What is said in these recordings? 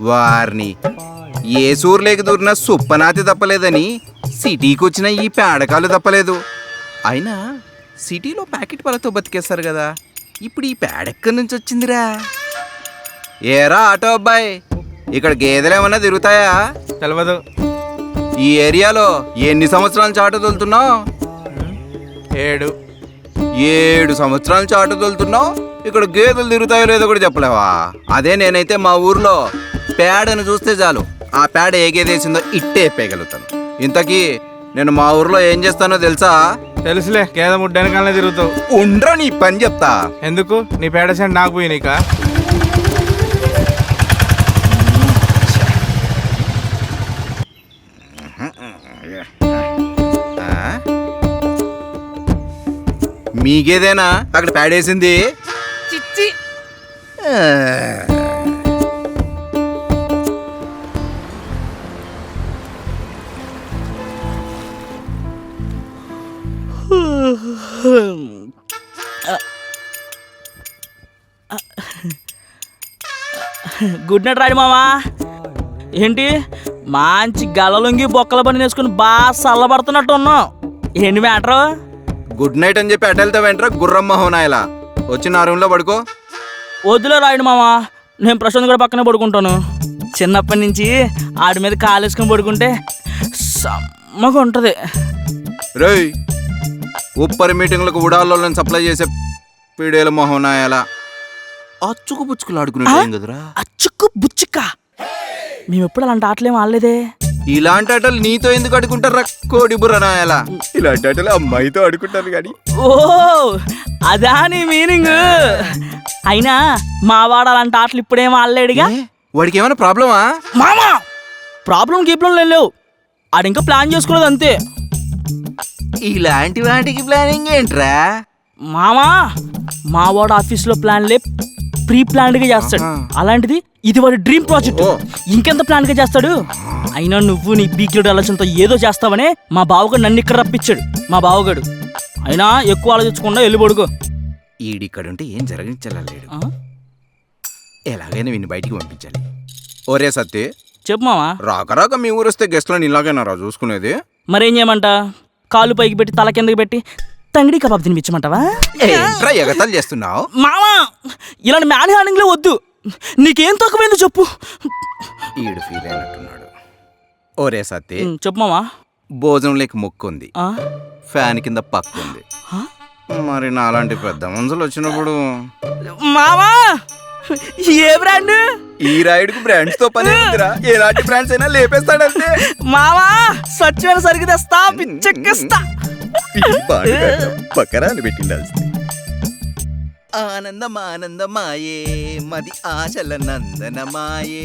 వారిని ఏ సూర్లేకి దూరినా సుప్పనాతి తప్పలేదని సిటీకి వచ్చిన ఈ పేడకాలు తప్పలేదు. అయినా సిటీలో ప్యాకెట్ పాలతో బతికేస్తారు కదా, ఇప్పుడు ఈ పేడెక్కడి నుంచి వచ్చిందిరా? ఏరా ఆటో అబ్బాయి, ఇక్కడ గేదెలు ఏమన్నా తిరుగుతాయా? తెలియదు. ఈ ఏరియాలో ఎన్ని సంవత్సరాల చాటు తోలుతున్నావు? 7 సంవత్సరాల చాటు తోలుతున్నావు. ఇక్కడ గేదెలు తిరుగుతాయో లేదో కూడా చెప్పలేవా? అదే నేనైతే మా ఊర్లో పేడను చూస్తే చాలు, ఆ పేడ ఏ గేదేసిందో ఇట్టే ఎప్పేయగలుగుతాను. ఇంతకీ నేను మా ఊర్లో ఏం చేస్తానో తెలుసా? తెలుసులే, గేదె ముడ్డ వెనకాలనే తిరుగుతావు. ఉండ్రా నీ పని చెప్తా. ఎందుకు? నీ పేడ సెంట్ నాకు పోయి నీకా? మీకేదేనా అక్కడ పేడేసింది? చిచ్చి గుడ్ నైట్ రాడు మామా. ఏంటి మంచి గలలొంగి బొక్కల పని వేసుకుని బాగా చల్లబడుతున్నట్టు ఉన్నావు. ఏంటి మ్యాటరు? గుడ్ నైట్ అని చెప్పి అటెల్తో వెంటరా గుర్రమ్మ హోనాయలా వచ్చి నా రూమ్లో పడుకో. వద్దులే రాయుడు మామా, నేను ప్రశాంత్ కూడా పక్కనే పడుకుంటాను. చిన్నప్పటి నుంచి ఆడి మీద కాలేసుకొని పడుకుంటే సమ్మగా ఉంటుంది. రేయ్, ఉప్పరి మీటింగ్లకు ఉడాల్లోని సప్లై చేసే పీడేల మొహనాయాల అచ్చుకు పుచ్చుకులు ఆడుకునేటం కదరా. అచ్చుకు బుచ్చుక్క? మేము ఎప్పుడు అలాంటి ఆటలేం ఆడలేదే. ఇలాంటి ఆటలు నీతో ఎందుకు ఆడుకుంటారా కోడి బుర్రనాయాల? ఇలాంటి ఆటలు అమ్మాయితో ఆడుకుంటారు కానీ. ఓ అదా నీ మీనింగ్. అయినా మా వాడు అలాంటి ఆటలు ఇప్పుడేం ఆడలేడుగా. వాడికి ఏమైనా ప్రాబ్లమా? మామా ప్రాబ్లం గీప్లం లేవు, ఆడు ఇంకా ప్లాన్ చేసుకోలేదు అంతే. ఇలాంటి వాటికి ప్లానింగ్ ఏంట్రా? మామా మా వాడు ఆఫీస్లో ప్లాన్లే ప్రీ ప్లాన్డ్గా చేస్తాడు. అలాంటిది ఇది వాడి డ్రీమ్ ప్రాజెక్ట్. ఇంకెంత ప్లాన్గా చేస్తాడు? అయినా నువ్వు నీ పీకిలుడు ఆలోచనతో ఏదో చేస్తావనే మా బావగాడు నన్ను ఇక్కడ రప్పించాడు. మా బావగాడు అయినా ఎక్కువ ఆలోచించకుండా వెళ్ళి పడుకో. ఈడిక్కడుంటే ఏం జరిగించలేడు. ఎలాగైనా వీడిని బయటికి పంపించాలి. ఓరే సత్తి, చెప్పు మావా. రాక మీ ఊరు వస్తే గెస్ట్లను ఇలాగైనా చూసుకునేది? మరేం చేయమంట? కాలు పైకి పెట్టి తల కిందకి పెట్టి తంగిడి కబాబ్ తినిపించమంటావా? ఏంట్రా ఎగతాలు చేస్తున్నావు? మావా ఇలాంటి మ్యాన్ హ్యాండింగ్లో వద్దు. నీకేం తక్కువైందో చెప్పు. ఈడు ఫీల్ అయినట్టున్నాడు. ఓరే సత్తి, చెప్పు మావా. భోజనం లేక మొక్కుంది, ఫ్యాన్ కింద పక్కుంది. మరి నాలాంటి పెద్ద మనుషులు వచ్చినప్పుడు మావా ఏ బ్రాండ్? ఈ రాయుడికి బ్రాండ్స్ తో పని ఉందిరా. ఎలాంటి బ్రాండ్స్ అయినా లేపేస్తాడంతే. మావా సత్యమైన సరికి తెస్తా, పిచ్చెక్కిస్తా. పక్కరాలు పెట్టిండాల్సింది. ఆనందమానందమాయే మది ఆశల నందనమాయే,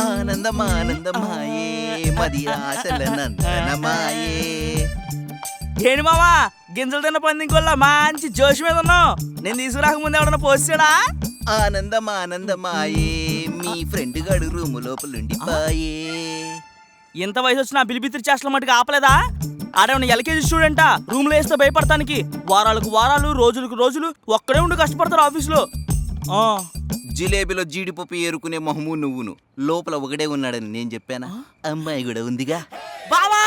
ఆనందమానందమాయే మది ఆశల నందనమాయే. ఏంటి మావా గింజలు తిన్న పందింకొల్లా మంచి జోష్ మీద ఉన్నావు. నేను తీసుకురాకముందు ఎవడన్నా పోసాడా? ఆనందమానందమాయే మీ ఫ్రెండ్ గడు రూము లోపలుండిపాయే. ఎంత వయసు వచ్చినా బిలిబిత్రి చేష్టల మటుకు ఆపలేదా? ఆడేమన్నా ఎల్కేజీ స్టూడెంటా? రూమ్లో వేస్తే భయపడటానికి వారాలకు వారాలు రోజులకు రోజులు ఒక్కడే ఉండి కష్టపడతారు ఆఫీసులో. జిలేబీలో జీడిపప్పు ఏరుకునే మొహము నువ్వును లోపల ఒకడే ఉన్నాడని నేను చెప్పానా? అమ్మాయి కూడా ఉందిగా. బావా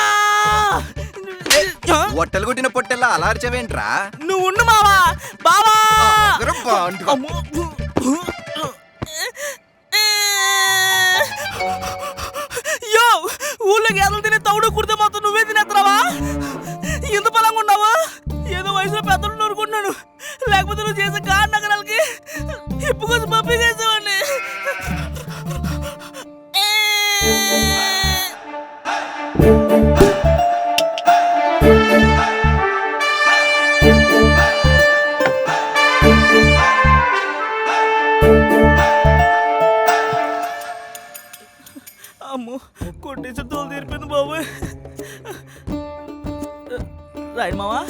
ఒట్టలు కొట్టిన పొట్టెల్లా అలార్చవేంట్రా? నువ్వు ఉండు మావా. బావా యో ఊళ్ళో గేదలు తినే తవుడు కుడితే మొత్తం నువ్వే తినేస్తున్నావా? ఎంత బలంగా ఉన్నావా? ఏదో వయసులో పెద్దలు నూరుకుంటున్నాను, లేకపోతే నువ్వు చేసే కారు నగరాలకి ఇప్పు కోసం పంపి చేసేవాడిని. అమ్మో కొట్టేసి తోలు తీరిపోయింది బాబోయ్. రాయుడు మావా,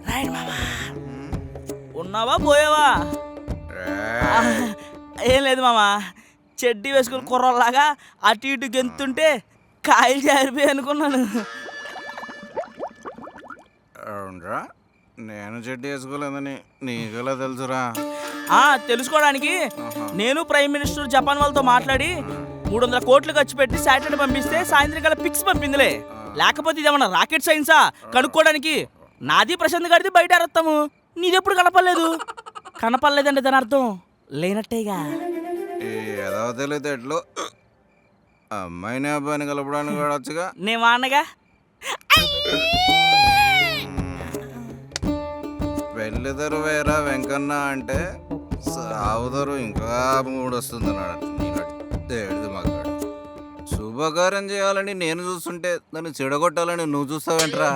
రాయుడు మావా ఉన్నావా పోయావా? ఏం లేదు మామా, చెడ్డీ వేసుకుని కుర్రలాగా అటు ఇటు గెంతుంటే కాయలు జారిపోయి అనుకున్నాను. అవునరా, నేను చెడ్డీ వేసుకోలేదని నీకెలా తెలుసురా? తెలుసుకోవడానికి నేను ప్రైమ్ మినిస్టర్ జపాన్ వాళ్ళతో మాట్లాడి 300 కోట్లు ఖర్చు పెట్టి శాటిలైట్ పంపిస్తే సాయంత్రం కల్లా పిక్స్ పంపిందిలే. లేకపోతే ఇదేమన్నా రాకెట్ సైన్సా కనుక్కోవడానికి? నాది ప్రశాంత్ గారిది బయట అరస్తాము, నీదెప్పుడు కనపడలేదు. కనపడలేదంటే దాని అర్థం లేనట్టేగా. ఏదో తెలియదు అమ్మాయిని అబ్బాయిని కలపడానికి వాడచ్చుగా. నే వాడినగా. పెళ్ళిద్దరు వేరా వెంకన్న అంటే సావుదరు ఇంకా మూడొస్తుంది అన్నాడు. మగాడు శుభకార్యం చేయాలని నేను చూస్తుంటే దాన్ని చెడగొట్టాలని నువ్వు చూస్తావేంట్రా?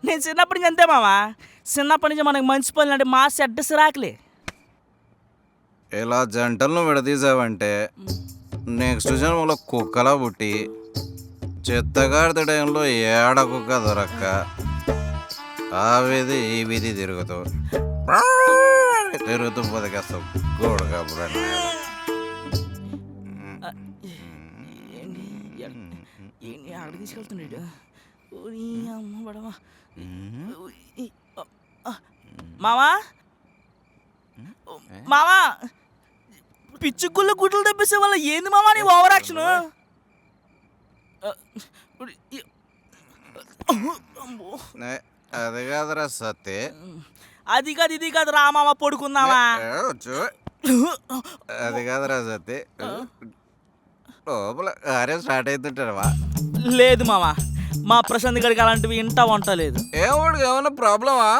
నేను చిన్నప్పటి నుంచి అంతే మావా. చిన్నప్పటి నుంచి మనకు మంచి పనులు అంటే మా సెడ్డస్ రాకలే. ఇలా జంటలను విడదీసావంటే నెక్స్ట్ జన్మలో కుక్కలా పుట్టి చెత్తగాడిత టైంలో ఏడ కుక్క దొరక్క ఆ వీధి ఈ వీధి తిరుగుతూ బతికేస్తావు గోడగా. అక్కడ తీసుకెళ్తున్నాడు మావా. మావా పిచ్చి గుళ్ళు గుడ్లు తెప్పిస్తే వాళ్ళ ఏంది మావా నీ ఓవర్ యాక్షన్? అది కాదురా సత్తే. అది కాదు ఇది కాదు రా మామ పడుకుందామా. అది కాదురా సత్తే. లోపల కార్యం స్టార్ట్ అవుతుంటారవా? లేదు మామ, మా ప్రశాంత్ గడికి అలాంటివి ఇంటా వంట లేదు. ఏమోడికి ఏమన్నా ప్రాబ్లమా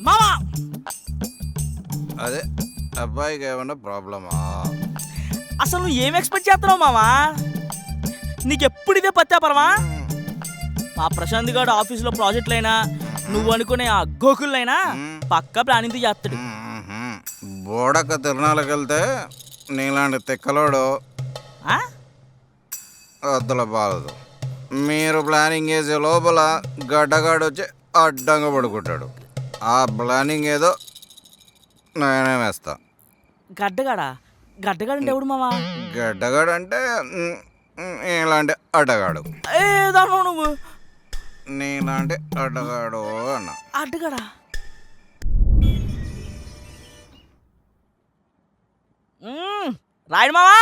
మామా? అదే అబ్బాయికి ఏమన్నా ప్రాబ్లమా? అసలు నువ్వు ఏం ఎక్స్పెక్ట్ చేస్తున్నావు మామా? నీకెప్పుడు ఇదే పత్యాపరమా? మా ప్రశాంత్ గారు ఆఫీసులో ప్రాజెక్టులైనా నువ్వు అనుకునే ఆ గోకులైనా పక్కా ప్లానింగ్ చేస్తాడు. బోడక్క తిరణాలకు వెళ్తే నీలాంటి తిక్కలోడు వద్దల బాగదు. మీరు ప్లానింగ్ వేసే లోపల గడ్డగాడు వచ్చి అడ్డంగా పడుకుంటాడు. ఆ ప్లానింగ్ ఏదో నేనే వేస్తా. గడ్డగాడా? గడ్డగాడు అంటే ఎవడు మామా? గడ్డగాడు అంటే ఇలాంటి అడ్డగాడు. ఏదన్నావు నువ్వు? నీలాంటి అడ్డగాడు అన్న. అడ్డగాడా? రాయుడు మామా.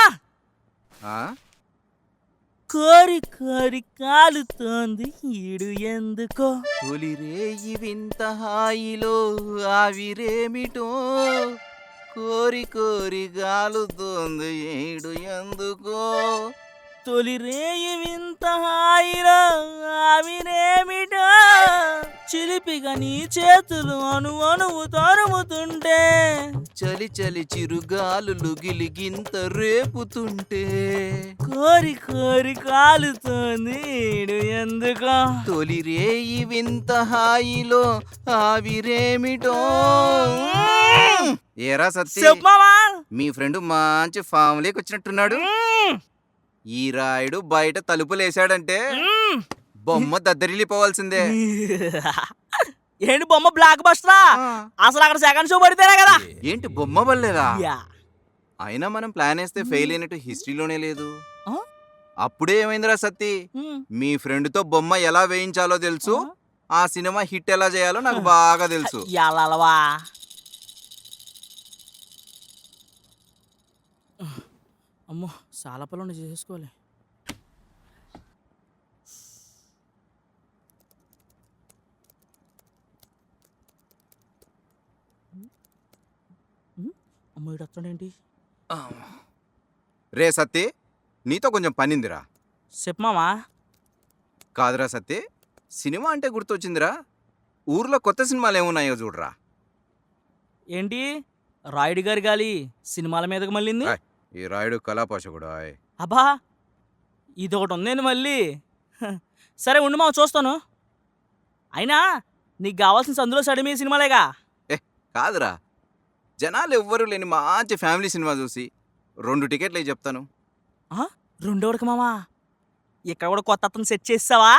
కోరి కోరి కాలుతోంది ఈడు ఎందుకో, తొలిరేయి వింత హాయిలో ఆవిరేమిటో, కోరి కోరి గాలుతోంది ఈడు ఎందుకో, తొలి రేయి వింత హాయిలో ఆవిరేమిటో, చిలిపిగా నీ చేతులు అణు అణువు తరుముతుంటే, చలి చలి చిరుగాలులు గిలిగింత రేపుతుంటే, కోరి కోరి కాలుతోంది ఈడు ఎందుకో, తొలి రేయి వింత హాయిలో ఆవిరేమిటో. ఏరా సత్తి, చెప్పమావా? మీ ఫ్రెండ్ మంచి ఫ్యామిలీకి వచ్చినట్టున్నాడు. ఈ రాయుడు బయట తలుపులేసాడంటే బొమ్మ దద్దరిల్లిపోవాల్సిందే. ఏంటి బొమ్మ బ్లాక్ బస్టరా? అసలు అక్కడ సెకండ్ షో పడితేనే కదా. ఏంటి బొమ్మ పడలేదా? అయినా మనం ప్లాన్ వేస్తే ఫెయిల్ అయినట్టు హిస్టరీలోనే లేదు. అప్పుడే ఏమైందిరా సత్తి, మీ ఫ్రెండ్ తో బొమ్మ ఎలా వేయించాలో తెలుసు, ఆ సినిమా హిట్ ఎలా చేయాలో నాకు బాగా తెలుసు. ఎలావా అమ్మో, చాలా పనులు చేసుకోవాలి. అమ్మో ఇటు వస్తాడేంటి? రే సత్తి, నీతో కొంచెం పనిందిరా. చెప్పమావా? కాదురా సత్తి, సినిమా అంటే గుర్తొచ్చిందిరా. ఊర్లో కొత్త సినిమాలు ఏమున్నాయో చూడరా. ఏంటి రాయుడు గారి గాలి సినిమాల మీదకి మళ్ళీంది? ఈ రాయుడు కళాపోషకుడు. అబ్బా ఇది ఒకటి ఉందేంది మళ్ళీ. సరే ఉండు మావ, చూస్తాను. అయినా నీకు కావాల్సిన సందులో సడిమి సినిమాలేగా. కాదురా, జనాలు ఎవ్వరూ లేని మంచి ఫ్యామిలీ సినిమా చూసి 2 టికెట్లు అయి చెప్తాను. రెండోడికి మామా, ఇక్కడ కూడా కొత్త అతను సెట్ చేస్తావా?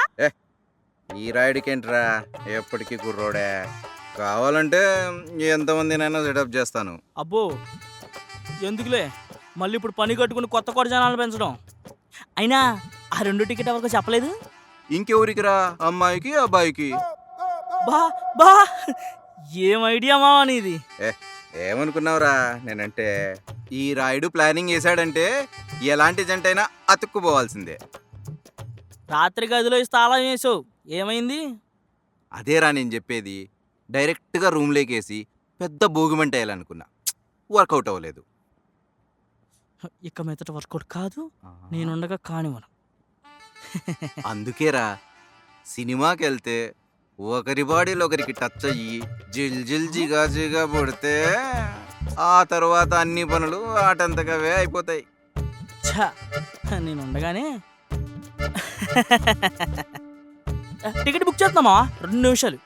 ఈ రాయుడికేంట్రా, ఎప్పటికీ కుర్రోడే. కావాలంటే ఎంతమందినైనా సెటప్ చేస్తాను. అబ్బో ఎందుకులే మళ్ళీ ఇప్పుడు పని కట్టుకుని కొత్త కొత్త జనాలు పెంచడం. అయినా ఆ 2 టికెట్ ఎవరికో చెప్పలేదు. ఇంకెవరికిరా? అమ్మాయికి అబ్బాయికి. బా బా ఏం ఐడియా మావా నీది. ఏమనుకున్నావురా నేనంటే? ఈ రాయుడు ప్లానింగ్ చేశాడంటే ఎలాంటి జంటైనా అతుక్కుపోవాల్సిందే. రాత్రి గదిలో తాళం వేసావు, ఏమైంది? అదేరా నేను చెప్పేది. డైరెక్ట్గా రూమ్లోకేసి పెద్ద భోగిమంట వేయాలనుకున్నా, వర్కౌట్ అవ్వలేదు. ఇక మీదట వర్కౌట్ కాదు, నేనుండగా కానివ్వను. అందుకేరా సినిమాకి వెళ్తే ఒకరి బాడీలో ఒకరికి టచ్ అయ్యి జిల్ జిల్ జిగా పుడితే ఆ తర్వాత అన్ని పనులు ఆటంతకవే అయిపోతాయి. ఛా, నేనుండగానే టికెట్ బుక్ చేస్తున్నామా? 2 నిమిషాలు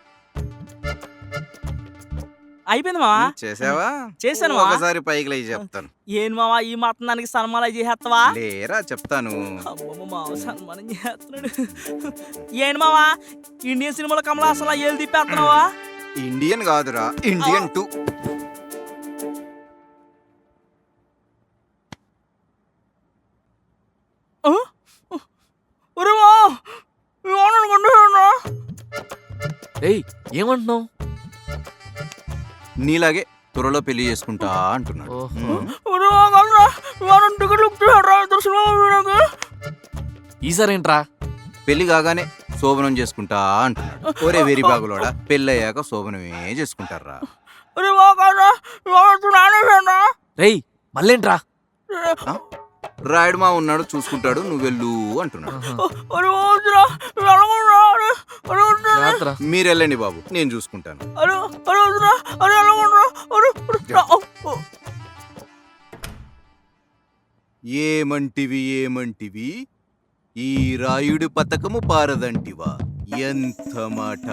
అయిపోయింది మావా. చేసావా? చేశాను మావా. ఒకసారి పైకి లేచి చెప్తాను. ఏం మావా ఈ మాత్రం దానికి సన్మానం చేసేస్తావా? లేరా చెప్తాను. అమ్మమ్మ మావ సన్మానం చేస్తున్నాడు. ఏంటి మావా ఇండియన్ సినిమాలో కమల్ హాసన్ ఏళ్ళు తిప్పేస్తున్నావా? ఇండియన్ కాదురా, ఇండియన్ 2. ఏయ్ ఏమంటున్నావు? నీలాగే త్వరలో పెళ్లి చేసుకుంటా అంటున్నాడు. ఈసారి ఏంట్రా? పెళ్లి కాగానే శోభనం చేసుకుంటా అంటున్నాడు. ఒరే వెరి బాగులోడా, పెళ్ళి అయ్యాక శోభనమే చేసుకుంటారా? రేయ్ మళ్ళేంట్రా? రాయుడు మా ఉన్నాడు చూసుకుంటాడు, నువ్వు వెళ్ళు అంటున్నాడు. జాగ్రత్త. మీరు వెళ్ళండి బాబు, నేను చూసుకుంటాను. ఏమంటివి ఈ రాయుడు పథకము పారదంటివా? ఎంత మాట.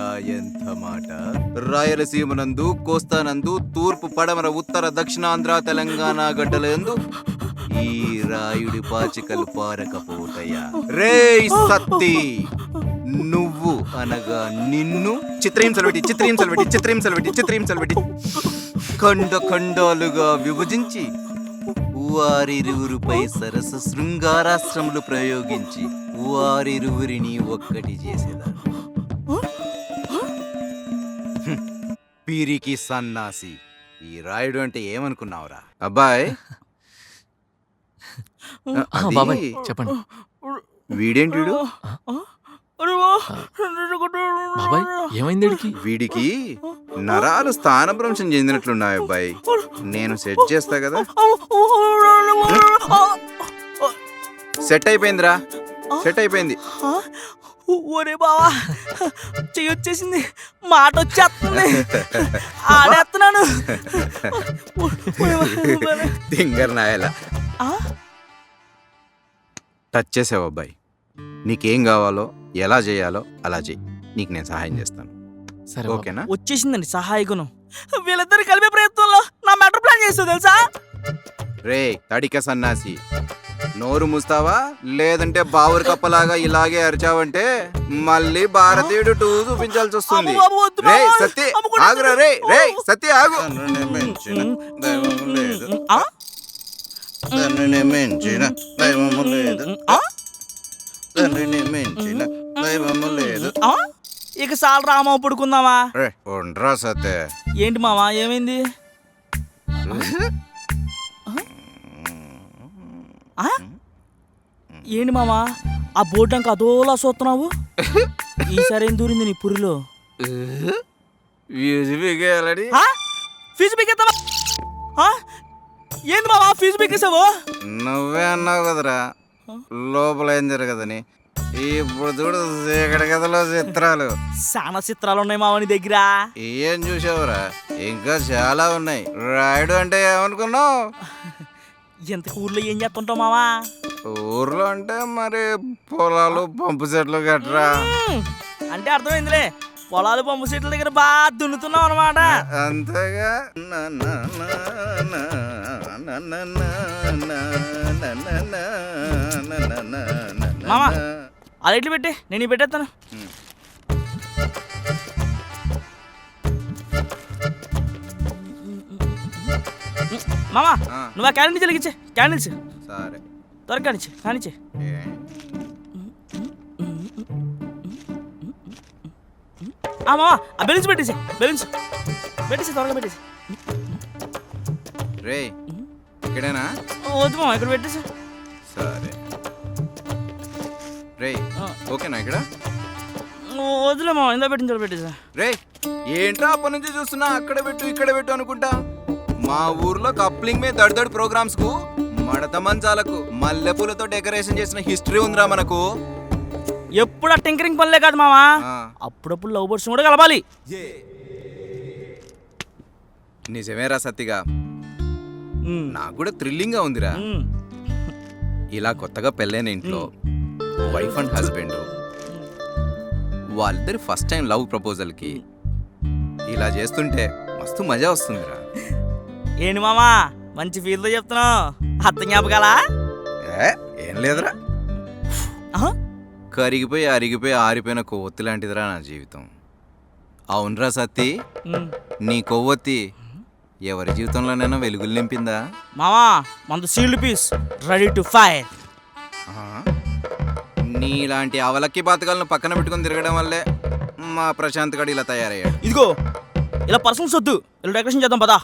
రాయలసీమనందు, కోస్తానందు, తూర్పు, పడమర, ఉత్తర, దక్షిణాంధ్ర, తెలంగాణ గడ్డలందు ఈ రాయుడి పాచికలు పారకపోతాయా? రేయ్ సత్తి, నువ్వు అనగా నిన్ను చిత్రహింసలు పెట్టి ఖండాలుగా విభజించి వారిరువురిపై సరస శృంగారాశ్రములు ప్రయోగించి వారిరువురిని ఒక్కటి చేసేదాన్ని. పీరికి సన్నాసి, ఈ రాయుడు అంటే ఏమనుకున్నావురా? అబ్బాయ్ బాబాయ్ చెప్పండి. వీడేంటి వీడు? బాబాయ్ ఏమైంది? వీడికి నరాలు స్థానభ్రంశం చెందినట్లున్నాయి అబ్బాయి. నేను సెట్ చేస్తా కదా. సెట్ అయిపోయింది. ఒరే బావా చెయ్యి వచ్చేసింది, మాట వచ్చేస్తుంది, ఆడేస్తున్నాను. తింగర్ నాయలా టచ్ చేసావు అబ్బాయి. నీకేం కావాలో ఎలా చేయాలో అలా చెయ్యి, నీకు నేను సహాయం చేస్తాను. సరే ఓకేనా? వచ్చేసిందండి సహాయ గుణం. వీళ్ళిద్దరు కలిపే ప్రయత్నంలో నా మ్యాటర్ ప్లాన్ చేస్తావు తెలుసా? రే తడిక సన్నాసి, నోరు మూస్తావా? లేదంటే బావురు కప్పలాగా ఇలాగే అరిచావంటే మళ్ళీ భారతీయుడు 2 చూపించాల్సి వస్తుంది. రే సత్య ఆగురా, రే సత్య ఆగు. ఇక సాల్ రామా పడుకుందామా? ఉండరా సత్య. ఏంటి మావా ఏమైంది? ఏంటి మామా ఆ బోర్డంక అదోలా చూస్తున్నావు? ఈసారి ఏం దూరింది నీ పురిలో? ఫీజు పీకేస్తావా? ఏంది మామా ఫీజు పీకేసావు? నువ్వే అన్నావు కదరా లోపల ఏం జరగదని. ఇప్పుడు చూడు ఇక్కడ కథలో చిత్రాలు, చాలా చిత్రాలు ఉన్నాయి మావా నీ దగ్గర. ఏం చూసావురా? ఇంకా చాలా ఉన్నాయి. రాయుడు అంటే ఏమనుకున్నావు? ఇంతకు ఊర్లో ఏం చేస్తుంటావు మావా? ఊర్లో అంటే మరి పొలాలు, పంపు చెట్లు గట్రా. అంటే అర్థమైందిలే, పొలాలు పంపు చెట్ల దగ్గర బాగా దున్నుతున్నావు అనమాట. అంతేగా. మామా అది ఎట్లు పెట్టి నేను ఈ పెట్టేస్తాను. మామా నువ్వు ఆ క్యాండిల్స్ వెలిగించే. క్యాండిల్స్ సరే త్వరగా కానిచ్చే. మామా ఆ బెలూన్స్ పెట్టేసి త్వరగా పెట్టేసి. రే ఇక్కడేనా? వద్దు మామ ఇక్కడ పెట్టేసా. సరే రే ఓకేనా ఇక్కడ? వద్దులే మామ ఇందా పెట్టించాలి పెట్టేసా. రే ఏంట్రా అప్పటి నుంచి చూస్తున్నా అక్కడ పెట్టు ఇక్కడ పెట్టు అనుకుంటా. మా ఊర్లో కప్లింగ్ మీద దడిదడి ప్రోగ్రామ్స్ కు మడత మంచాలకు మల్లెపూలతో డెకరేషన్ చేసిన హిస్టరీ ఉందిరా మనకు. ఎప్పుడు ఆ టింకరింగ్ పనులే కాదు మామా, ఆ, అప్పుడప్పుడు లవ్ బర్డ్స్ కూడా కలపాలి. నిజమేరా సత్తిగా, ఉమ్, నాకు కూడా థ్రిల్లింగ్ గా ఉందిరా. ఉమ్, ఇలా కొత్తగా పెళ్ళైన ఇంట్లో వైఫ్ అండ్ హస్బెండ్ వాళ్ళిద్దరి ఫస్ట్ టైం లవ్ ప్రపోజల్ కి ఇలా చేస్తుంటే మస్తు మజా వస్తుందిరా. ఏంటి మామా మంచి ఫీల్తో చెప్తున్నావు, అత్త జ్ఞాపకాలా? ఏం లేదురా, ఆహా, కరిగిపోయి అరిగిపోయి ఆరిపోయిన కొవ్వొత్తి లాంటిదిరా నా జీవితం. అవునరా సత్తి, ఉమ్. నీ కొవ్వొత్తి ఎవరి జీవితంలోనైనా వెలుగులు నింపిందా? మామా మనది sealed piece ready to fire. ఆ? నీలాంటి అవలక్కి బాతకాలను పక్కన పెట్టుకొని తిరగడం వల్లే మా ప్రశాంత్ గడు ఇలా తయారయ్యాడు. ఇదిగో ఇలా పర్సన్స్ వద్దు, ఇలా డెకరేషన్ చేద్దాం పదా.